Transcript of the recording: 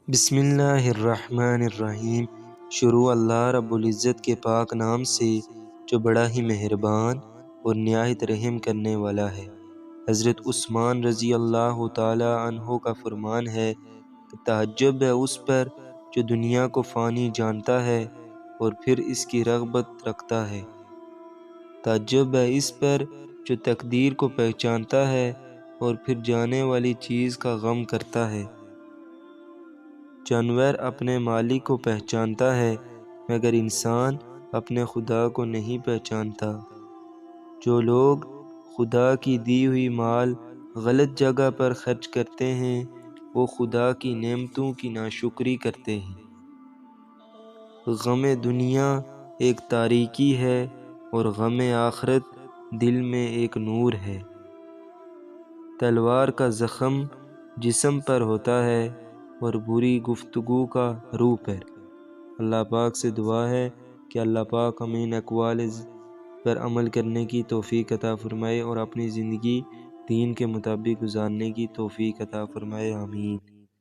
بسم اللہ الرحمن الرحیم۔ شروع اللہ رب العزت کے پاک نام سے جو بڑا ہی مہربان اور نہایت رحم کرنے والا ہے۔ حضرت عثمان رضی اللہ تعالی عنہ کا فرمان ہے کہ تعجب ہے اس پر جو دنیا کو فانی جانتا ہے اور پھر اس کی رغبت رکھتا ہے۔ تعجب ہے اس پر جو تقدیر کو پہچانتا ہے اور پھر جانے والی چیز کا غم کرتا ہے۔ جانور اپنے مالک کو پہچانتا ہے مگر انسان اپنے خدا کو نہیں پہچانتا۔ جو لوگ خدا کی دی ہوئی مال غلط جگہ پر خرچ کرتے ہیں وہ خدا کی نعمتوں کی ناشکری کرتے ہیں۔ غم دنیا ایک تاریکی ہے اور غم آخرت دل میں ایک نور ہے۔ تلوار کا زخم جسم پر ہوتا ہے اور بری گفتگو کا روح پر۔ اللہ پاک سے دعا ہے کہ اللہ پاک ہمیں ان اقوال پر عمل کرنے کی توفیق عطا فرمائے اور اپنی زندگی دین کے مطابق گزارنے کی توفیق عطا فرمائے، آمین۔